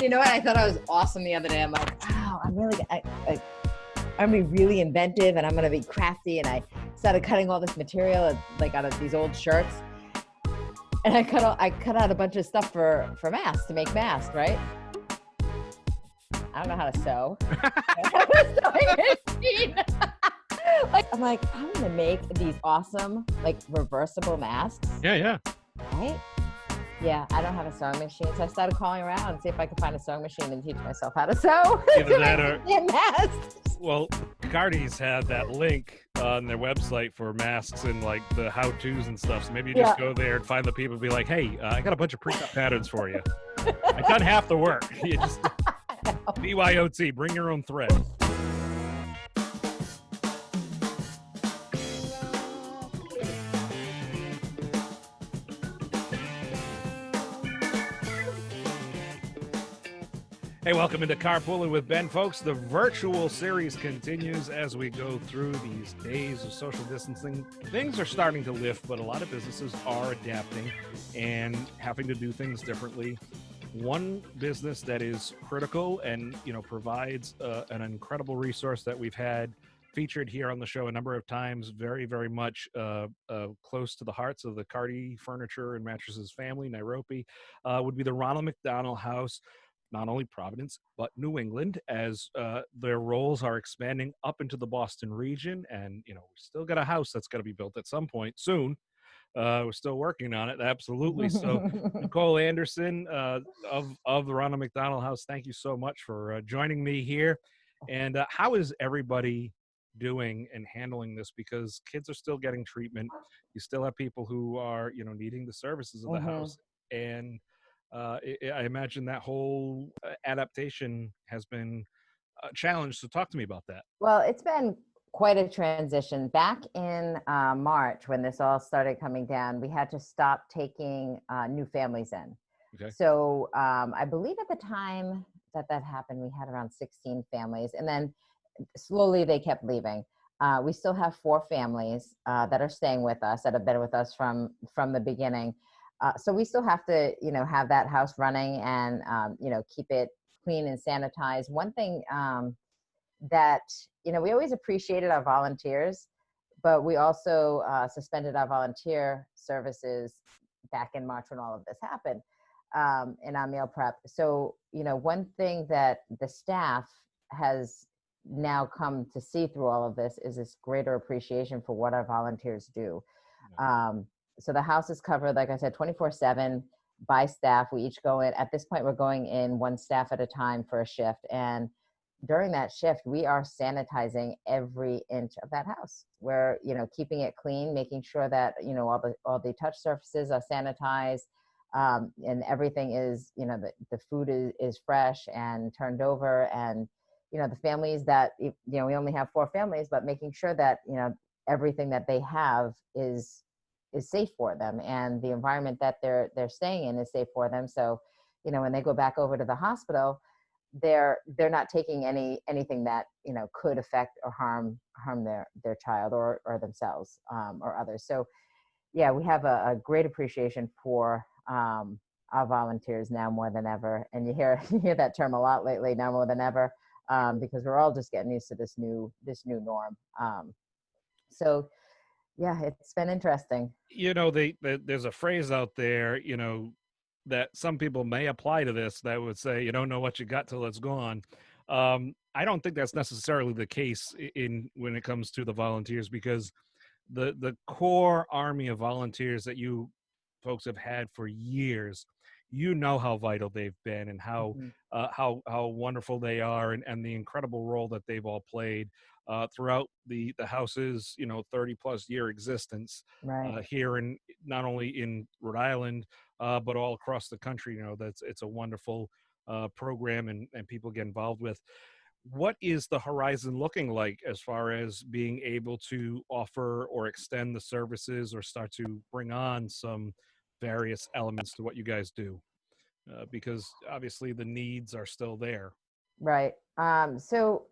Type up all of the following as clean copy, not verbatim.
You know what? I thought I was awesome the other day. I'm like, wow, I'm gonna be really inventive and I'm gonna be crafty. And I started cutting all this material like out of these old shirts. And I cut out a bunch of stuff for masks, to make masks, right? I don't know how to sew. I have a sewing machine. I'm like, I'm gonna make these awesome, like, reversible masks. Yeah. Right? Yeah, I don't have a sewing machine, so I started calling around and see if I could find a sewing machine and teach myself how to sew. Either that or masks. Well, Cardi's had that link on their website for masks and like the how-tos and stuff. So maybe you just go there and find the people and be like, hey, I got a bunch of pre-cut patterns for you. I've done half the work. You just BYOT, bring your own thread. Hey, welcome into Carpooling with Ben, folks. The virtual series continues as we go through these days of social distancing. Things are starting to lift, but a lot of businesses are adapting and having to do things differently. One business that is critical and, provides an incredible resource that we've had featured here on the show a number of times, very, very much close to the hearts of the Cardi furniture and mattresses family, Nairobi, would be the Ronald McDonald House. Not only Providence, but New England, as their roles are expanding up into the Boston region. And, we still got a house that's got to be built at some point soon. We're still working on it. Absolutely. So Nicole Anderson of the Ronald McDonald House, thank you so much for joining me here. And how is everybody doing and handling this? Because kids are still getting treatment. You still have people who are, needing the services of the house. And I imagine that whole adaptation has been a challenge. So talk to me about that. Well, it's been quite a transition. Back in March, when this all started coming down, we had to stop taking new families in. Okay. So I believe at the time that happened, we had around 16 families. And then slowly they kept leaving. We still have 4 families that are staying with us, that have been with us from the beginning. So we still have to, have that house running and, keep it clean and sanitized. One thing that, we always appreciated our volunteers, but we also suspended our volunteer services back in March when all of this happened in our meal prep. So, one thing that the staff has now come to see through all of this is this greater appreciation for what our volunteers do. So the house is covered, like I said, 24/7 by staff. We each go in. At this point, we're going in one staff at a time for a shift. And during that shift, we are sanitizing every inch of that house. We're, keeping it clean, making sure that, all the touch surfaces are sanitized, and everything is, the food is fresh and turned over. And, the families that, we only have 4 families, but making sure that, everything that they have is safe for them, and the environment that they're staying in is safe for them. So, when they go back over to the hospital, they're not taking anything that, could affect or harm their child or themselves or others. So, yeah, we have a great appreciation for our volunteers now more than ever. And you hear that term a lot lately, now more than ever, because we're all just getting used to this new norm. So. Yeah, it's been interesting. There's a phrase out there, that some people may apply to this that would say, you don't know what you got till it's gone. I don't think that's necessarily the case when it comes to the volunteers, because the core army of volunteers that you folks have had for years, how vital they've been and how wonderful they are, and the incredible role that they've all played throughout the house's 30 plus year existence, right. Here in not only in Rhode Island but all across the country. It's a wonderful program and people get involved with. What is the horizon looking like as far as being able to offer or extend the services or start to bring on some various elements to what you guys do? Because obviously the needs are still there. Right. So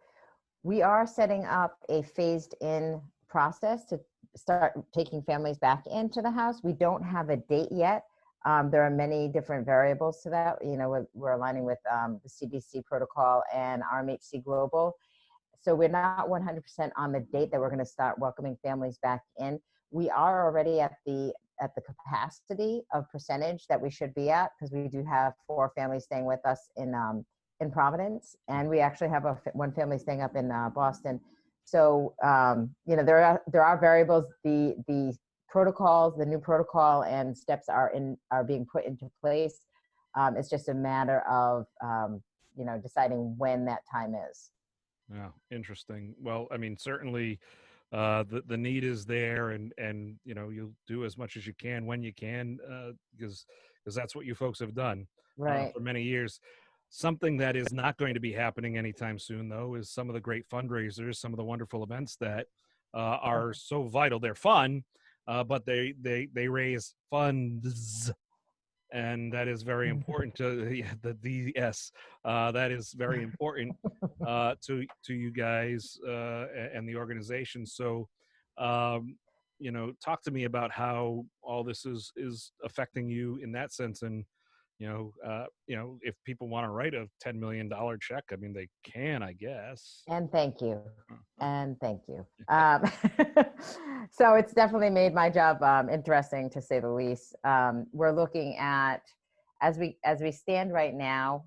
we are setting up a phased in process to start taking families back into the house. We don't have a date yet. There are many different variables to that. You know, we're aligning with the CDC protocol and RMHC Global. So we're not 100% on the date that we're going to start welcoming families back in. We are already at the capacity of percentage that we should be at, because we do have 4 families staying with us in Providence, and we actually have one family staying up in Boston. So you know, there are variables. The protocols, the new protocol and steps are being put into place. It's just a matter of you know, deciding when that time is. Yeah, interesting. Well, I mean, certainly the need is there, and you know, you'll do as much as you can when you can, because that's what you folks have done Right. for many years. Something that is not going to be happening anytime soon, though, is some of the great fundraisers, some of the wonderful events that are so vital. They're fun, but they raise funds, and that is very important to the DS. That is very important to you guys and the organization. So, you know, talk to me about how all this is affecting you in that sense. And you know, if people want to write a $10 million check, I mean, they can, I guess. And thank you. And thank you. So it's definitely made my job interesting, to say the least. We're looking at, as we stand right now,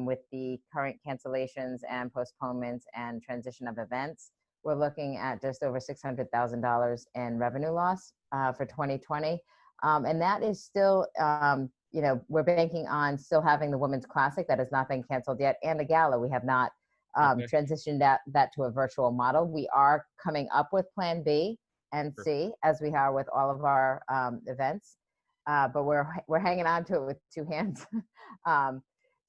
with the current cancellations and postponements and transition of events, we're looking at just over $600,000 in revenue loss for 2020. And that is still, you know, we're banking on still having the Women's Classic that has not been canceled yet, and the gala. We have not transitioned that to a virtual model. We are coming up with plan B and C, as we are with all of our events, but we're hanging on to it with 2 hands.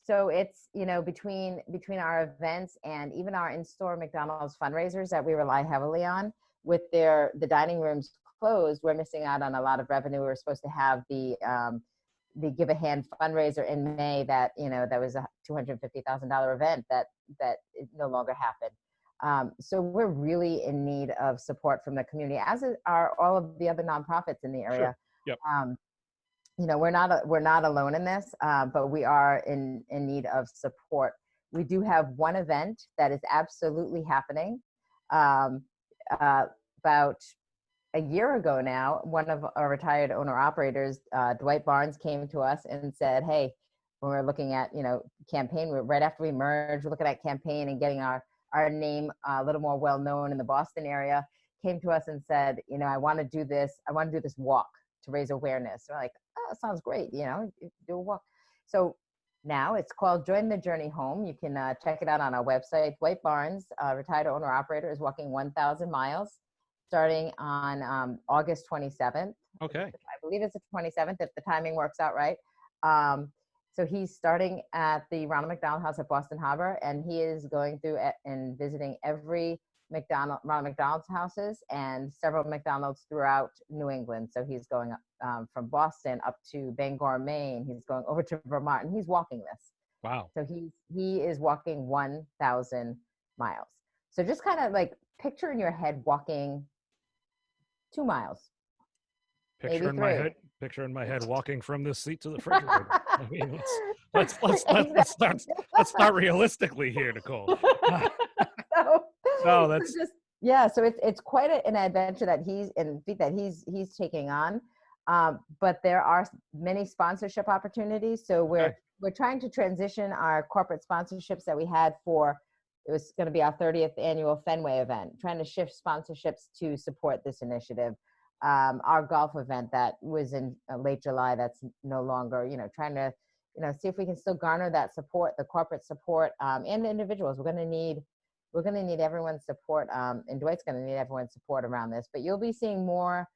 So it's, you know, between our events and even our in-store McDonald's fundraisers that we rely heavily on, with the dining rooms closed, we're missing out on a lot of revenue. We were supposed to have the Give a Hand fundraiser in May, that, you know, that was a $250,000 event that it no longer happened. So we're really in need of support from the community, as are all of the other nonprofits in the area. Sure. Yep. You know, we're not alone in this, but we are in need of support. We do have one event that is absolutely happening. About a year ago now, one of our retired owner operators, Dwight Barnes, came to us and said, hey, when we're looking at, you know, campaign, right after we merged, we're looking at campaign and getting our name a little more well known in the Boston area, came to us and said, you know, I want to do this walk to raise awareness. We're like, oh, that sounds great, you know, do a walk. So now it's called Join the Journey Home. You can check it out on our website. Dwight Barnes, retired owner operator, is walking 1,000 miles starting on August 27th. Okay. I believe it's the 27th, if the timing works out right. So he's starting at the Ronald McDonald House at Boston Harbor, and he is going through and visiting every Ronald McDonald's houses and several McDonald's throughout New England. So he's going from Boston up to Bangor, Maine. He's going over to Vermont, and he's walking this. Wow. So he is walking 1,000 miles. So just kind of like picture in your head walking 2 miles. Picture in my head walking from this seat to the refrigerator. I mean, let's start realistically here, Nicole. So that's just, yeah. So it's quite an adventure that he's taking on. But there are many sponsorship opportunities. So we're trying to transition our corporate sponsorships that we had for, it was going to be our 30th annual Fenway event, trying to shift sponsorships to support this initiative. Our golf event that was in late July, that's no longer, you know, trying to, you know, see if we can still garner that support, the corporate support, and the individuals. We're going to need everyone's support, and Dwight's going to need everyone's support around this. But you'll be seeing more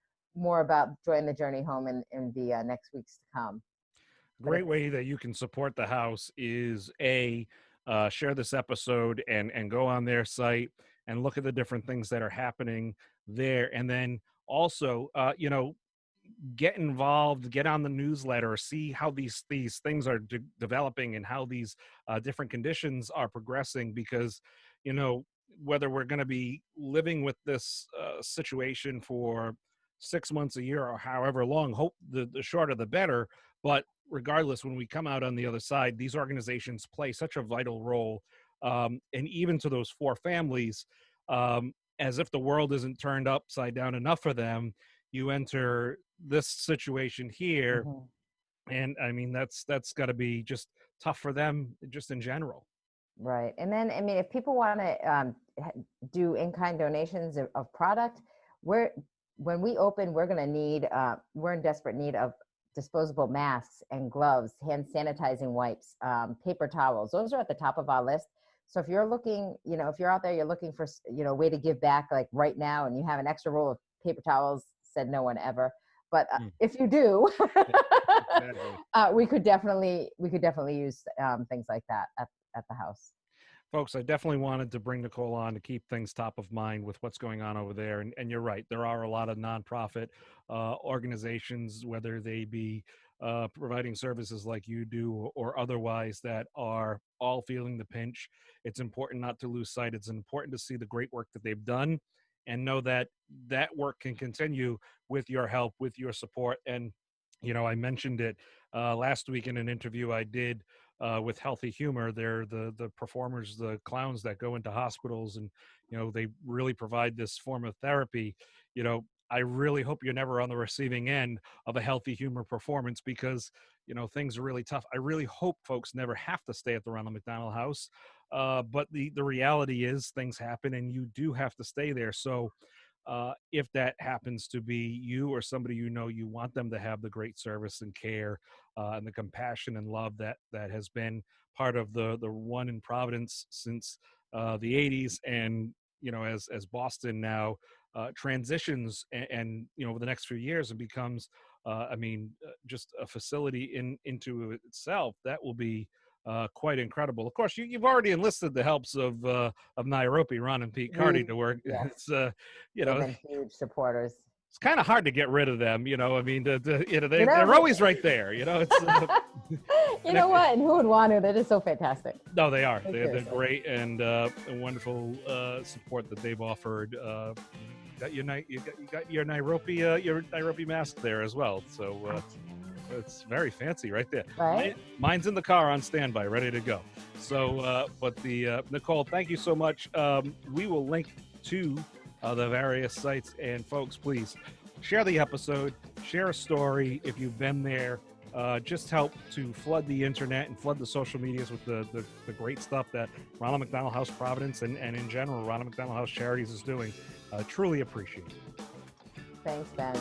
about Join the Journey Home in the next weeks to come. Great way that you can support the house is share this episode and go on their site and look at the different things that are happening there, and then also, you know, get involved, get on the newsletter, see how these things are developing and how these different conditions are progressing, because, you know, whether we're going to be living with this situation for 6 months, a year, or however long, hope the shorter the better, But regardless, when we come out on the other side, these organizations play such a vital role. And even to those four families, as if the world isn't turned upside down enough for them, you enter this situation here. Mhm. And I mean, that's got to be just tough for them just in general. Right. And then, I mean, if people want to do in-kind donations of product, we're when we open, we're going to need, we're in desperate need of disposable masks and gloves, hand sanitizing wipes, paper towels. Those are at the top of our list. So if you're looking, if you're out there, you're looking for, a way to give back like right now, and you have an extra roll of paper towels, said no one ever. But if you do, Exactly. we could definitely use things like that at the house. Folks, I definitely wanted to bring Nicole on to keep things top of mind with what's going on over there. And you're right, there are a lot of nonprofit organizations, whether they be providing services like you do or otherwise, that are all feeling the pinch. It's important not to lose sight. It's important to see the great work that they've done and know that that work can continue with your help, with your support. And, I mentioned it last week in an interview I did with Healthy Humor. They're the performers, the clowns that go into hospitals, and they really provide this form of therapy. I really hope you're never on the receiving end of a Healthy Humor performance, because things are really tough. I really hope folks never have to stay at the Ronald McDonald House, but the reality is things happen, and you do have to stay there. So if that happens to be you or somebody you want them to have the great service and care and the compassion and love that has been part of the one in Providence since the 80s. And as Boston now transitions and over the next few years and becomes just a facility into itself, that will be quite incredible. Of course, you've already enlisted the helps of Nairobi, Ron and Pete Cardi, to work. Yes, It's they've been huge supporters. it's kind of hard to get rid of them. I mean, You know, they're always right there. It's you know what? And who would want to? They're just so fantastic. no, they are. They're Seriously. great and wonderful support that they've offered. You got your Nairobi mask there as well. So it's very fancy right there. Right? Mine's in the car on standby, ready to go. So, but Nicole, thank you so much. We will link to the various sites, and folks, please share the episode, share a story if you've been there. Just help to flood the internet and flood the social medias with the great stuff that Ronald McDonald House Providence and in general Ronald McDonald House Charities is doing. Truly appreciate it. Thanks, Ben.